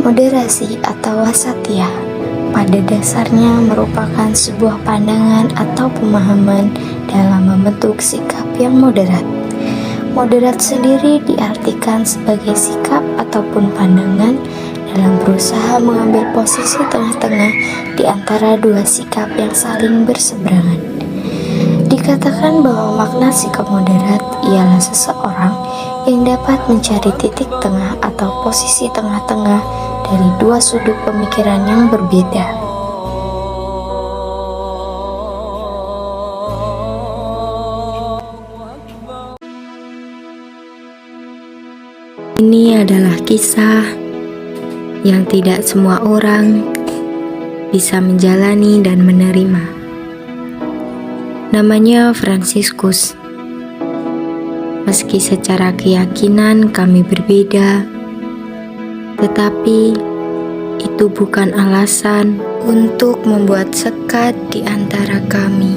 Moderasi atau wasatiyah pada dasarnya merupakan sebuah pandangan atau pemahaman dalam membentuk sikap yang moderat. Moderat sendiri diartikan sebagai sikap ataupun pandangan dalam berusaha mengambil posisi tengah-tengah di antara dua sikap yang saling berseberangan. Dikatakan bahwa makna sikap moderat ialah seseorang yang dapat mencari titik tengah atau posisi tengah-tengah dari dua sudut pemikiran yang berbeda. Ini adalah kisah yang tidak semua orang bisa menjalani dan menerima. Namanya Fransiskus. Meski secara keyakinan kami berbeda, tetapi itu bukan alasan untuk membuat sekat di antara kami.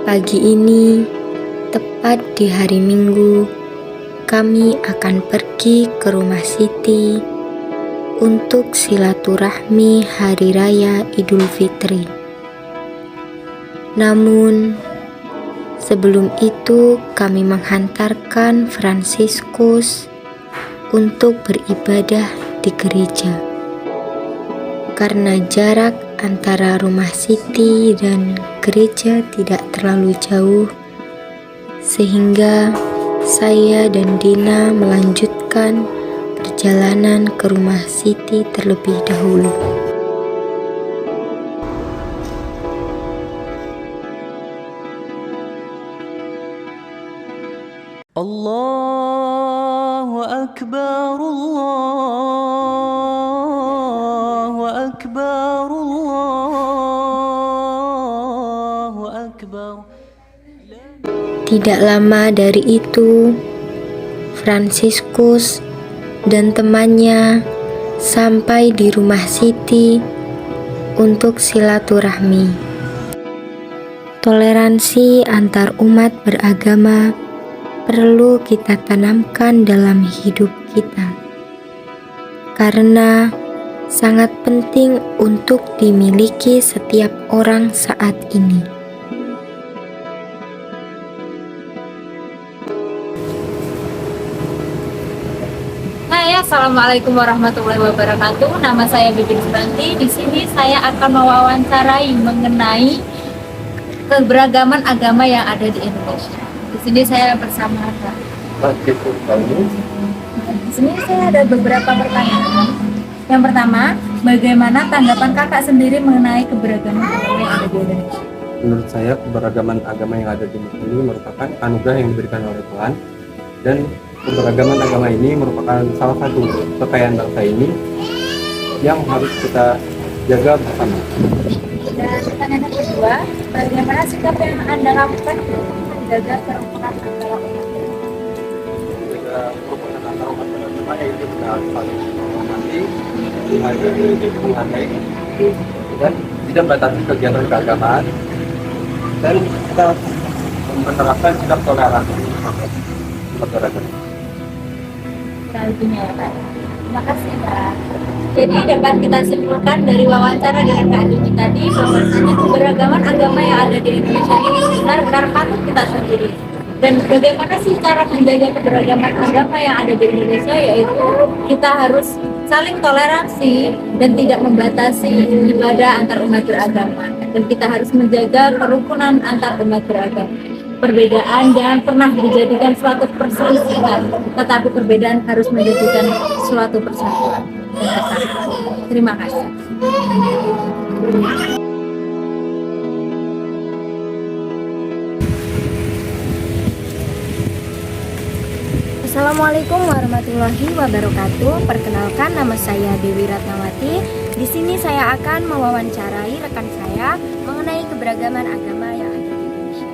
Pagi ini, tepat di hari Minggu, kami akan pergi ke rumah Siti untuk silaturahmi Hari Raya Idul Fitri. Namun, sebelum itu kami menghantarkan Fransiskus untuk beribadah di gereja. Karena jarak antara rumah Siti dan gereja tidak terlalu jauh, sehingga saya dan Dina melanjutkan perjalanan ke rumah Siti terlebih dahulu. Allahu Akbar, Allahu Akbar, Allahu Akbar. Tidak lama dari itu, Fransiskus dan temannya sampai di rumah Siti untuk silaturahmi. Toleransi antar umat beragama perlu kita tanamkan dalam hidup kita, karena sangat penting untuk dimiliki setiap orang saat ini. Hai, assalamualaikum warahmatullahi wabarakatuh. Nama saya Bibit Suranti. Di sini saya akan mewawancarai mengenai keberagaman agama yang ada di Indonesia. Di sini saya bersama Kak. Di sini saya ada beberapa pertanyaan. Yang pertama, bagaimana tanggapan kakak sendiri mengenai keberagaman agama yang ada di Indonesia? Menurut saya, keberagaman agama yang ada di ini merupakan anugerah yang diberikan oleh Tuhan, dan keberagaman agama ini merupakan salah satu kekayaan bangsa ini yang harus kita jaga bersama. Dan pertanyaan yang kedua, bagaimana sikap yang Anda lakukan untuk menjaga kerukunan antara umat? Jaga kerukunan antar umat beragama yaitu kita harus saling menghormati, menghargai, dan tidak membatasi kegiatan keagamaan, dan kita menerapkan sikap toleransi umat beragama. Selanjutnya ya Pak. Terima kasih Pak. Jadi dapat kita simpulkan dari wawancara dengan Kak Dini tadi bahwasanya keberagaman agama yang ada di Indonesia ini benar-benar patut kita syukuri. Dan bagaimana sih cara menjaga keberagaman agama yang ada di Indonesia, yaitu kita harus saling toleransi dan tidak membatasi ibadah antar umat beragama, dan kita harus menjaga kerukunan antar umat beragama. Perbedaan jangan pernah dijadikan suatu perselisihan, tetapi perbedaan harus menjadikan suatu persatuan dan kesatuan. Terima kasih. Assalamualaikum warahmatullahi wabarakatuh. Perkenalkan, nama saya Dewi Ratnawati. Di sini saya akan mewawancarai rekan saya mengenai keberagaman agama yang ada di Indonesia.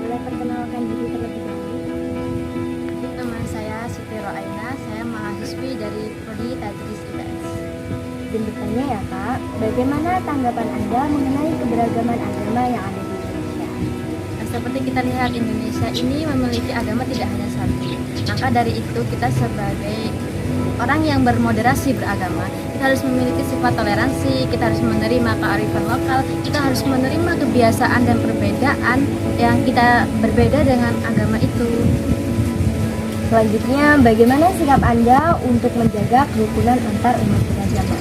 Boleh perkenalkan diri terlebih dahulu? Nama saya Siti Roaina, saya mahasiswi dari Prodi Tadris IPS. Izin bertanya ya Kak, bagaimana tanggapan Anda mengenai keberagaman agama yang ada di Indonesia? seperti kita lihat Indonesia ini memiliki agama tidak hanya satu. Maka dari itu kita sebagai orang yang bermoderasi beragama, kita harus memiliki sifat toleransi, kita harus menerima kearifan lokal, kita harus menerima kebiasaan dan perbedaan yang kita berbeda dengan agama itu. Selanjutnya, bagaimana sikap Anda untuk menjaga kerukunan antar umat beragama?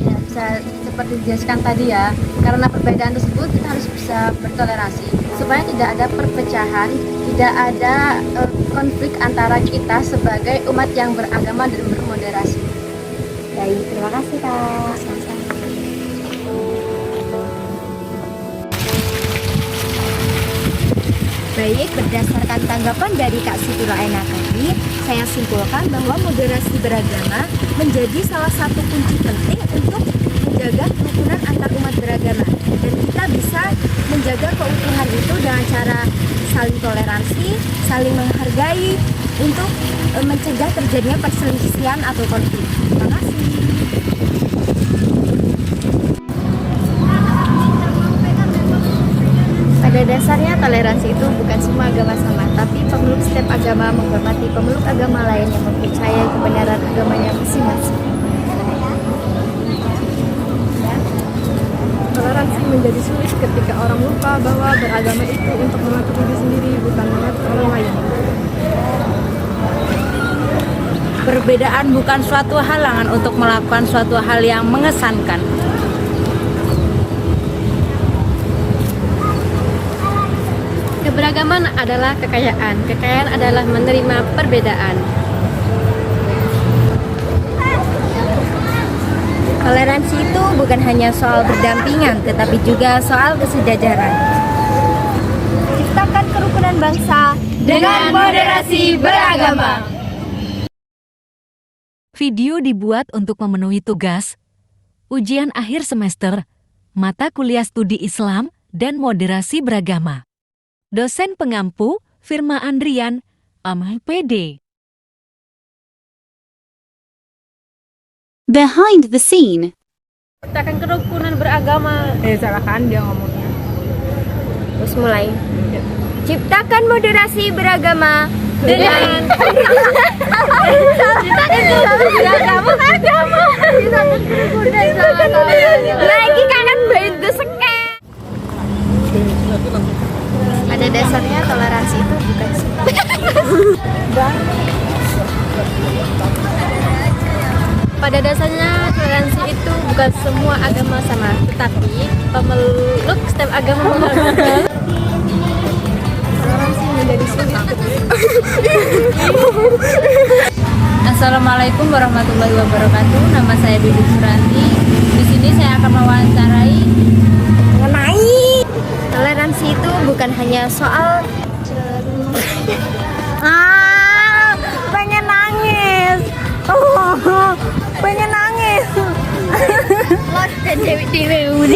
Ya, bisa seperti dijelaskan tadi ya, karena perbedaan tersebut kita harus bisa bertoleransi supaya tidak ada perpecahan, tidak ada konflik antara kita sebagai umat yang beragama dan bermoderasi. Baik, terima kasih Kak. Baik, berdasarkan tanggapan dari Kak Siti Roaina tadi, saya simpulkan bahwa moderasi beragama menjadi salah satu kunci penting untuk menjaga kerukunan antar umat beragama. Dan kita bisa menjaga keutuhan itu dengan cara saling toleransi, saling menghargai untuk mencegah terjadinya perselisihan atau konflik. Terima kasih. Pada dasarnya toleransi itu bukan semua agama sama, tapi pemeluk setiap agama menghormati pemeluk agama lain yang mempercayai kebenaran agamanya masing-masing. Toleransi menjadi sulit ketika orang lupa bahwa beragama itu untuk mengatur diri sendiri, bukan mengatur orang lain. Perbedaan bukan suatu halangan untuk melakukan suatu hal yang mengesankan. Keberagaman adalah kekayaan, kekayaan adalah menerima perbedaan. Toleransi itu bukan hanya soal berdampingan, tetapi juga soal kesejajaran. Ciptakan kerukunan bangsa Dengan moderasi beragama. Video dibuat untuk memenuhi tugas ujian akhir semester mata kuliah studi Islam dan moderasi beragama. Dosen pengampu Firma Andrian, MPD. Behind the scene. Ciptakan kerukunan beragama. Salahkan dia ngomongnya. Terus mulai. Ciptakan moderasi beragama Dengan lagi kangen beda seke. Pada dasarnya toleransi itu bukan Pada dasarnya toleransi itu bukan semua agama sama, tetapi pemeluk setiap agama menghormati. Toleransi menjadi sulit ketika Assalamualaikum warahmatullahi wabarakatuh. Nama saya Bibi Suranti. Di sini saya akan mewawancarai mengenai toleransi itu bukan hanya soal pengen nangis. Pengen nangis. Lo dan dewi-dewi